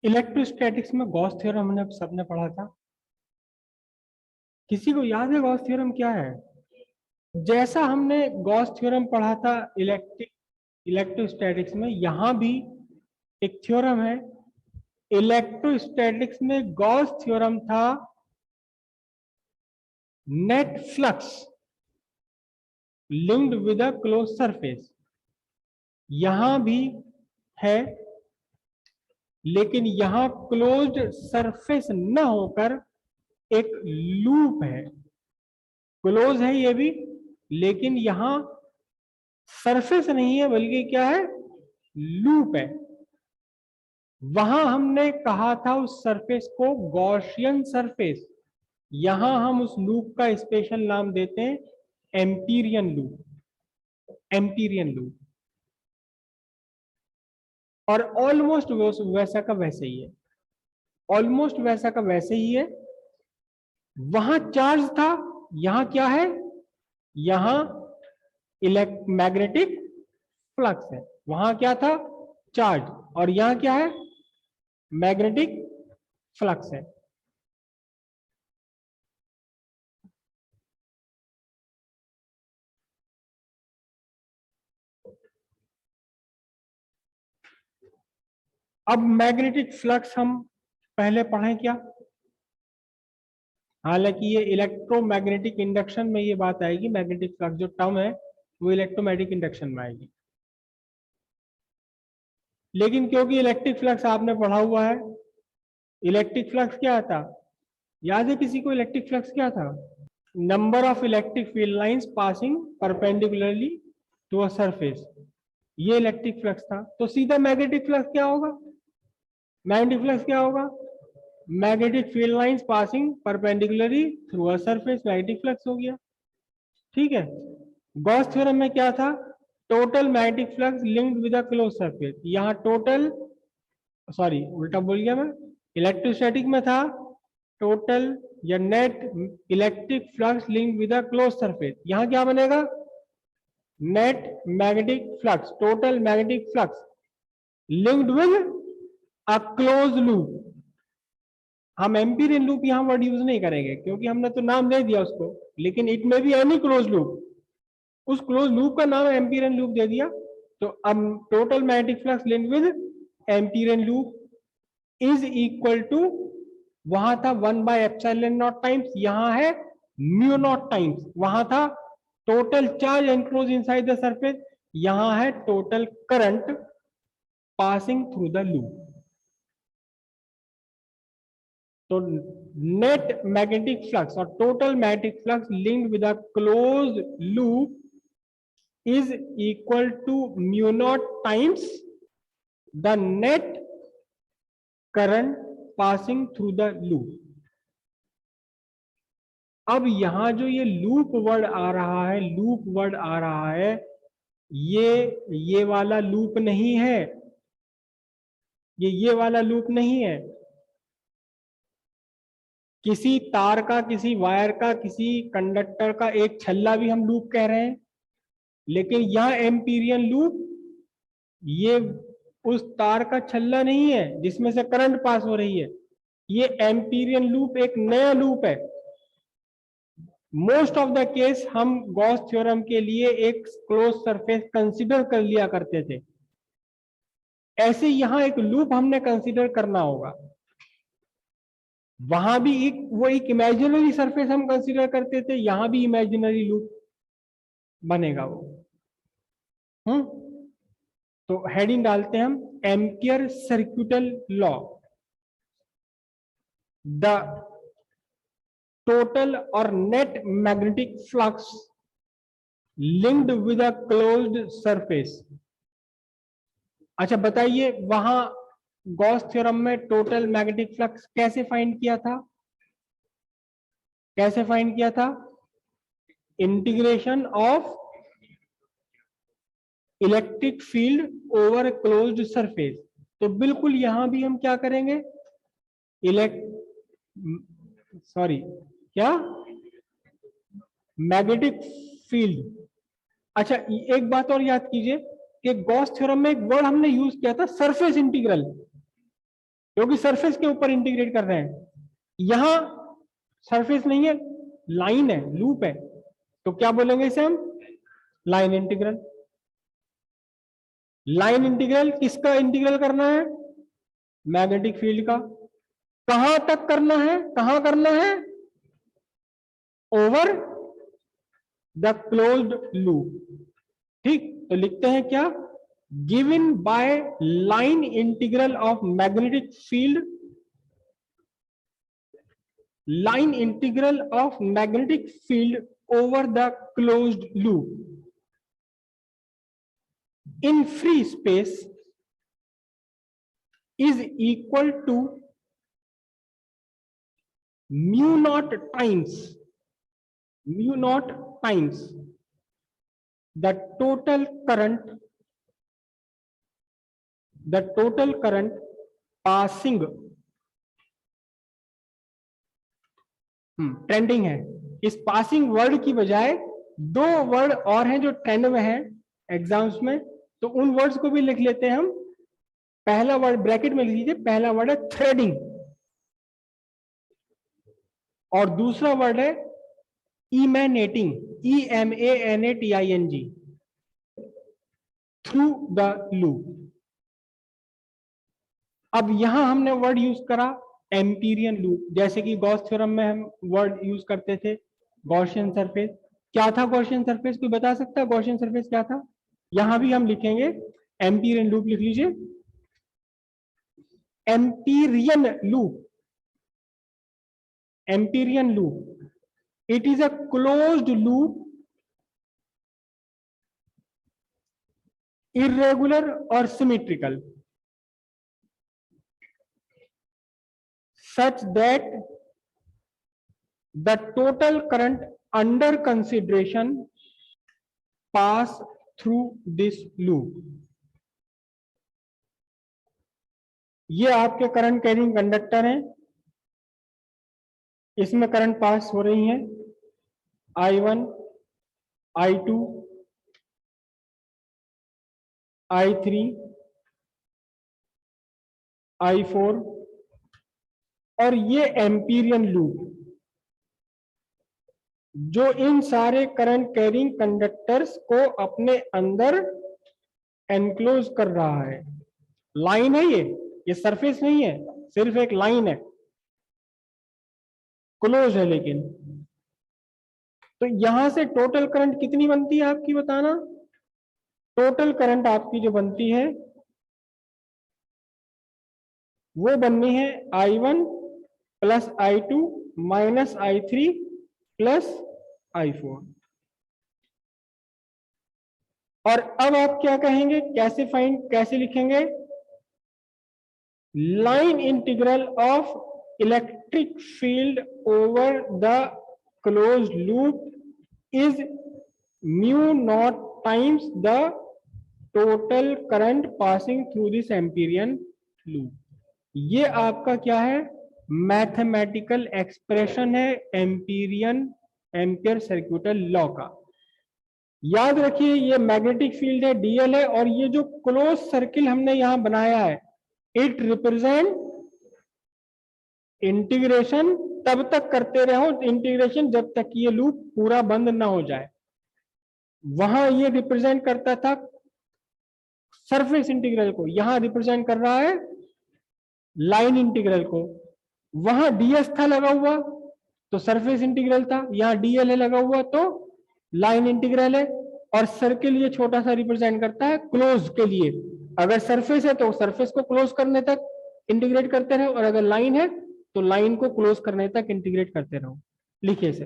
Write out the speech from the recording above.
Electrostatics में Gauss theorem हमने सबने पढ़ा था। किसी को याद है गॉस थ्योरम क्या है? जैसा हमने गॉस थ्योरम पढ़ा था इलेक्ट्रोस्टैटिक्स में, यहां भी एक थ्योरम है। इलेक्ट्रोस्टैटिक्स में गॉस थ्योरम था net flux linked with a close surface. यहां भी है, लेकिन यहां क्लोज्ड सरफेस न होकर एक लूप है। क्लोज है ये भी, लेकिन यहां सरफेस नहीं है, बल्कि क्या है, लूप है। वहां हमने कहा था उस सरफेस को गॉसियन सरफेस। यहां हम उस लूप का स्पेशल नाम देते हैं एम्पीरियन लूप। Amperian loop. और ऑलमोस्ट वैसा का वैसे ही है। ऑलमोस्ट वैसा का वैसे ही है। वहां चार्ज था, यहां क्या है, यहां मैग्नेटिक फ्लक्स है। वहां क्या था, चार्ज, और यहां क्या है, मैग्नेटिक फ्लक्स है। अब मैग्नेटिक फ्लक्स हम पहले पढ़े क्या? हालांकि ये इलेक्ट्रोमैग्नेटिक इंडक्शन में ये बात आएगी, मैग्नेटिक फ्लक्स जो टर्म है वो इलेक्ट्रोमैग्नेटिक इंडक्शन में आएगी। लेकिन क्योंकि इलेक्ट्रिक फ्लक्स आपने पढ़ा हुआ है, इलेक्ट्रिक फ्लक्स क्या था, याद है किसी को इलेक्ट्रिक फ्लक्स क्या था? Number of electric field lines passing perpendicularly to a surface. ये इलेक्ट्रिक फ्लक्स था। तो सीधा मैग्नेटिक फ्लक्स क्या होगा? मैग्नेटिक फ्लक्स क्या होगा? Magnetic field lines passing perpendicularly through a surface, magnetic flux हो गया। ठीक है। गॉस थ्योरम में क्या था? Total magnetic flux linked with a close surface. यहां टोटल, सॉरी उल्टा बोल गया मैं, इलेक्ट्रोस्टैटिक में था टोटल या net electric flux linked with a close surface. यहां क्या बनेगा? Net magnetic flux, total magnetic flux linked with a close loop. हम एम्पीरियन लूप यहां वर्ड यूज नहीं करेंगे क्योंकि हमने तो नाम दे दिया उसको, लेकिन इट में भी एनी क्लोज लूप, उस क्लोज लूप का नाम एम्पीरियन लूप दे दिया। तो अब total magnetic flux linked with Amperian loop is equal to, वहां था 1/ε0 टाइम्स, यहां है म्यू नॉट टाइम्स। वहां था total charge enclose inside the surface, यहां है total current passing through the loop. तो नेट मैग्नेटिक फ्लक्स और total magnetic flux linked with a close loop is equal to mu not times the net current passing through the loop. अब यहां जो ये loop word आ रहा है, loop word आ रहा है, ये वाला लूप नहीं है, ये वाला लूप नहीं है। किसी तार का, किसी वायर का, किसी कंडक्टर का एक छल्ला भी हम लूप कह रहे हैं। लेकिन यह एम्पीरियन लूप, ये उस तार का छल्ला नहीं है जिसमें से करंट पास हो रही है। ये एम्पीरियन लूप एक नया लूप है। मोस्ट ऑफ द केस हम गॉस थ्योरम के लिए एक क्लोज सरफेस कंसीडर कर लिया करते थे, ऐसे यहां एक लूप हमने कंसीडर करना होगा। वहां भी एक इमेजिनरी सरफेस हम कंसीडर करते थे, यहां भी इमेजिनरी लूप बनेगा वो। हम्म। तो हेडिंग डालते हैं हम, Ampere circuital law, the total और net magnetic flux linked with a closed surface. अच्छा बताइए, वहां गॉस थ्योरम में टोटल मैग्नेटिक फ्लक्स कैसे फाइंड किया था? कैसे फाइंड किया था? Integration of electric field over closed surface. तो बिल्कुल यहां भी हम क्या करेंगे, इलेक्ट सॉरी क्या, मैग्नेटिक फील्ड। अच्छा एक बात और याद कीजिए कि गॉस थ्योरम में एक वर्ड हमने यूज किया था, सरफेस इंटीग्रल। क्योंकि सरफेस के ऊपर इंटीग्रेट कर रहे हैं। यहां सरफेस नहीं है, लाइन है, लूप है, तो क्या बोलेंगे इसे हम? Line integral. लाइन इंटीग्रल किसका इंटीग्रल करना है? मैग्नेटिक फील्ड का। कहां तक करना है? कहां करना है? Over the closed loop. ठीक, तो लिखते हैं क्या? Given by line integral of magnetic field, line integral of magnetic field over the closed loop in free space is equal to mu naught times the total current passing, trending है। इस passing word की बजाय दो word और हैं जो trend में है एग्जाम्स में, तो उन वर्ड्स को भी लिख लेते हैं हम। पहला वर्ड ब्रैकेट में लिख लीजिए, पहला वर्ड है थ्रेडिंग और दूसरा वर्ड है इमैनेटिंग, EMANATING, थ्रू द लूप। अब यहां हमने वर्ड यूज करा एम्पीरियन लूप, जैसे कि गॉस थ्योरम में हम वर्ड यूज करते थे गॉसियन सरफेस। क्या था गॉसियन सरफेस? कोई बता सकता है गॉसियन सरफेस क्या था? यहां भी हम लिखेंगे एम्पीरियन लूप, लिख लीजिए Amperian loop. Amperian loop, it is a closed loop, irregular और symmetrical, such that the total current under consideration pass through this loop। ये आपके करंट कैरिंग कंडक्टर हैं, इसमें करंट पास हो रही है I1, I2, I3, I4 और ये एम्पीरियन लूप जो इन सारे करंट कैरिंग कंडक्टर्स को अपने अंदर एनक्लोज कर रहा है। लाइन है ये सरफेस नहीं है, सिर्फ एक लाइन है, क्लोज है लेकिन। तो यहां से टोटल करंट कितनी बनती है आपकी, बताना। टोटल करंट आपकी जो बनती है वो बननी है I1 plus I2 minus I3 plus I4। और अब आप क्या कहेंगे, कैसे लिखेंगे? Line integral of electric field over the closed loop is mu not times the total current passing through this Amperian loop. ये आपका क्या है? मैथमेटिकल एक्सप्रेशन है एम्पियर सर्क्यूटल लॉ का। याद रखिए ये मैग्नेटिक फील्ड है, डीएल है, और ये जो क्लोज सर्किल हमने यहां बनाया है इट रिप्रेजेंट इंटीग्रेशन। तब तक करते रहो इंटीग्रेशन जब तक ये लूप पूरा बंद ना हो जाए। वहां ये रिप्रेजेंट करता था सरफेस इंटीग्रल को, यहां रिप्रेजेंट कर रहा है लाइन इंटीग्रल को। वहां डीएस था लगा हुआ तो सरफेस इंटीग्रल था, यहां डीएल है लगा हुआ तो लाइन इंटीग्रल है। और सर्किल ये छोटा सा रिप्रेजेंट करता है क्लोज के लिए। अगर सरफेस है तो सरफेस को क्लोज करने तक इंटीग्रेट करते रहो, और अगर लाइन है तो लाइन को क्लोज करने तक इंटीग्रेट करते रहो। लिखिए इसे।